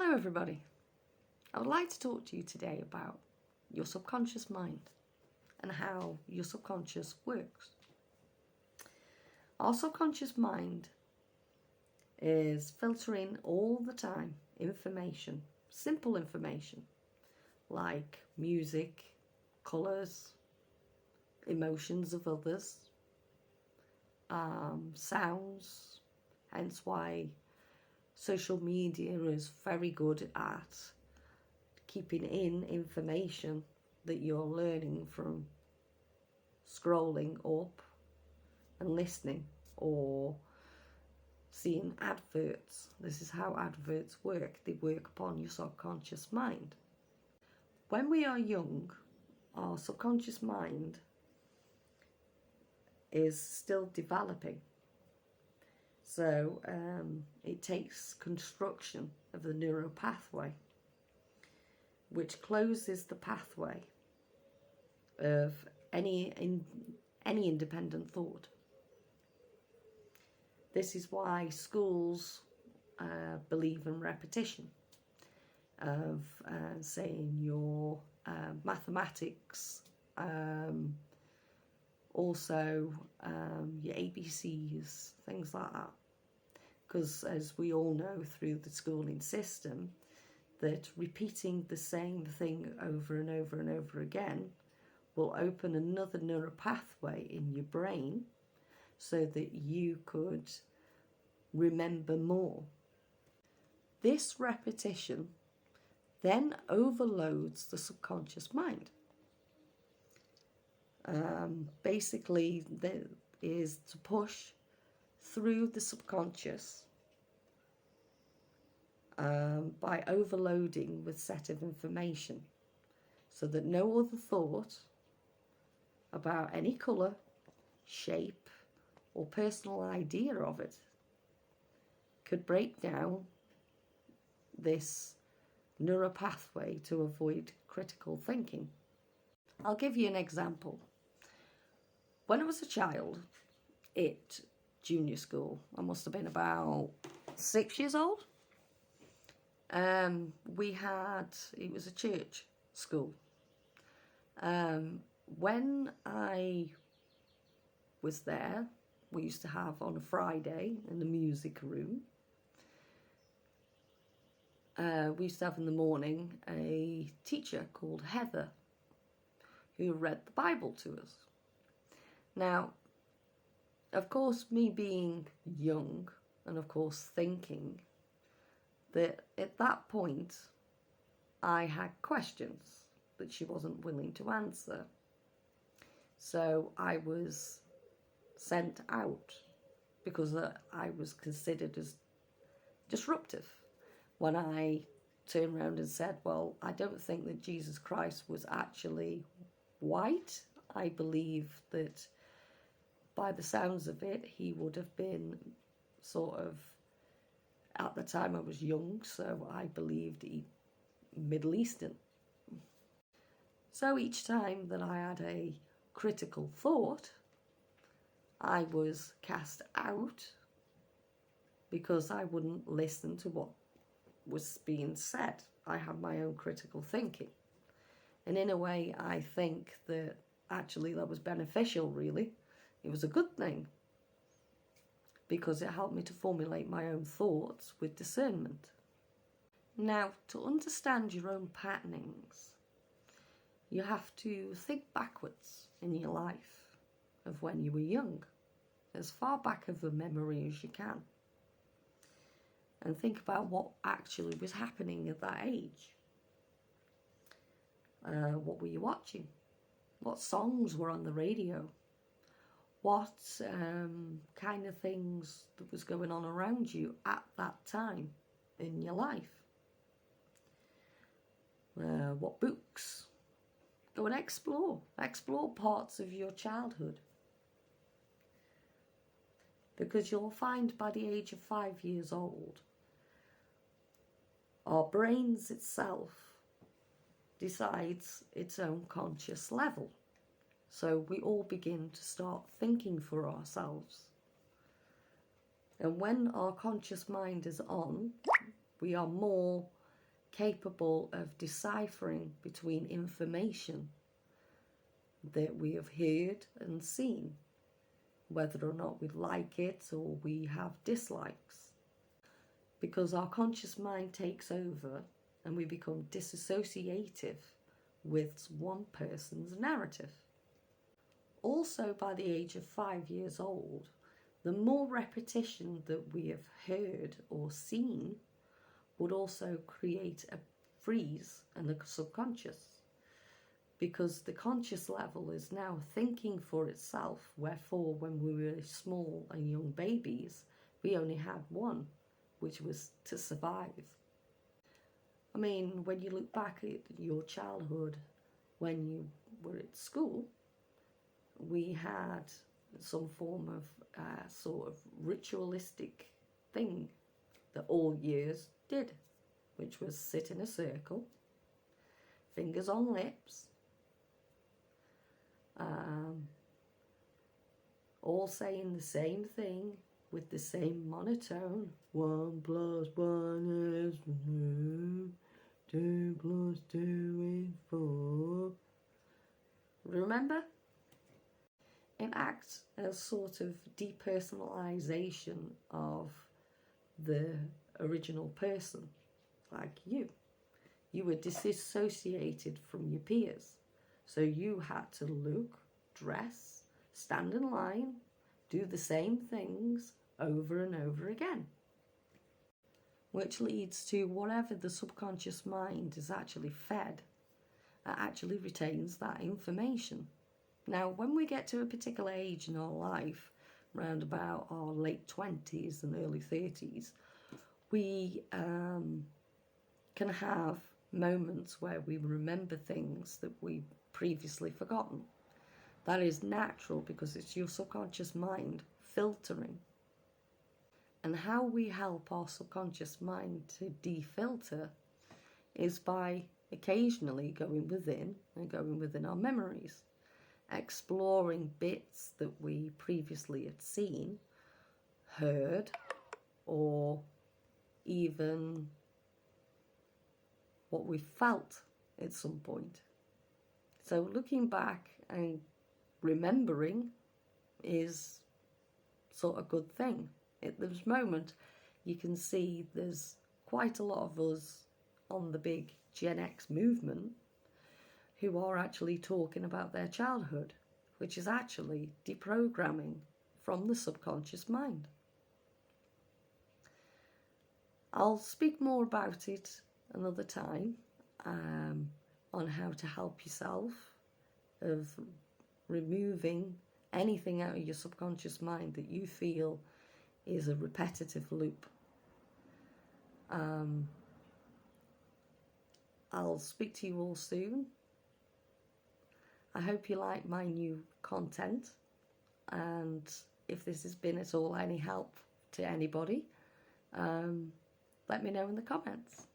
Hello everybody. I would like to talk to you today about your subconscious mind and how your subconscious works. Our subconscious mind is filtering all the time information, simple information like music, colours, emotions of others, sounds, hence why social media is very good at keeping in information that you're learning from scrolling up and listening or seeing adverts. This is how adverts work. They work upon your subconscious mind. When we are young, our subconscious mind is still developing. So it takes construction of the neural pathway, which closes the pathway of any independent thought. This is why schools believe in repetition of saying your mathematics, also your ABCs, things like that. Because as we all know through the schooling system, that repeating the same thing over and over and over again will open another neural pathway in your brain so that you could remember more. This repetition then overloads the subconscious mind. Basically, that is to push through the subconscious by overloading with set of information so that no other thought about any colour, shape or personal idea of it could break down this neural pathway to avoid critical thinking. I'll give you an example. When I was a child at junior school, I must have been about 6 years old. It was a church school. When I was there, we used to have on a Friday in the music room, we used to have in the morning a teacher called Heather who read the Bible to us. Now, of course, me being young and of course thinking that at that point I had questions that she wasn't willing to answer. So I was sent out because I was considered as disruptive when I turned around and said, well, I don't think that Jesus Christ was actually white. I believe that by the sounds of it, he would have been sort of, at the time I was young, so I believed Middle Eastern. So each time that I had a critical thought, I was cast out because I wouldn't listen to what was being said. I had my own critical thinking. And in a way, I think that actually that was beneficial, really. It was a good thing because it helped me to formulate my own thoughts with discernment. Now, to understand your own patternings, you have to think backwards in your life of when you were young, as far back of a memory as you can, and think about what actually was happening at that age. What were you watching? What songs were on the radio? What kind of things that was going on around you at that time in your life? What books? Go and explore parts of your childhood, because you'll find by the age of 5 years old, our brains itself decides its own conscious level. So we all begin to start thinking for ourselves. And when our conscious mind is on, we are more capable of deciphering between information that we have heard and seen, whether or not we like it or we have dislikes. Because our conscious mind takes over and we become disassociative with one person's narrative. Also, by the age of 5 years old, the more repetition that we have heard or seen would also create a freeze in the subconscious, because the conscious level is now thinking for itself, wherefore when we were small and young babies, we only had one, which was to survive. I mean, when you look back at your childhood, when you were at school, we had some form of sort of ritualistic thing that all years did, which was sit in a circle, fingers on lips, all saying the same thing with the same monotone. 1 + 1 is 2, 2 + 2 is 4. Remember? It acts as sort of depersonalization of the original person, like you. You were disassociated from your peers. So you had to look, dress, stand in line, do the same things over and over again. Which leads to whatever the subconscious mind is actually fed, it actually retains that information. Now, when we get to a particular age in our life, around about our late 20s and early 30s, we can have moments where we remember things that we've previously forgotten. That is natural because it's your subconscious mind filtering. And how we help our subconscious mind to defilter is by occasionally going within our memories, exploring bits that we previously had seen, heard, or even what we felt at some point. So looking back and remembering is sort of a good thing. At this moment, you can see there's quite a lot of us on the big Gen X movement who are actually talking about their childhood, which is actually deprogramming from the subconscious mind. I'll speak more about it another time, on how to help yourself of removing anything out of your subconscious mind that you feel is a repetitive loop. I'll speak to you all soon. I hope you like my new content, and if this has been at all any help to anybody, let me know in the comments.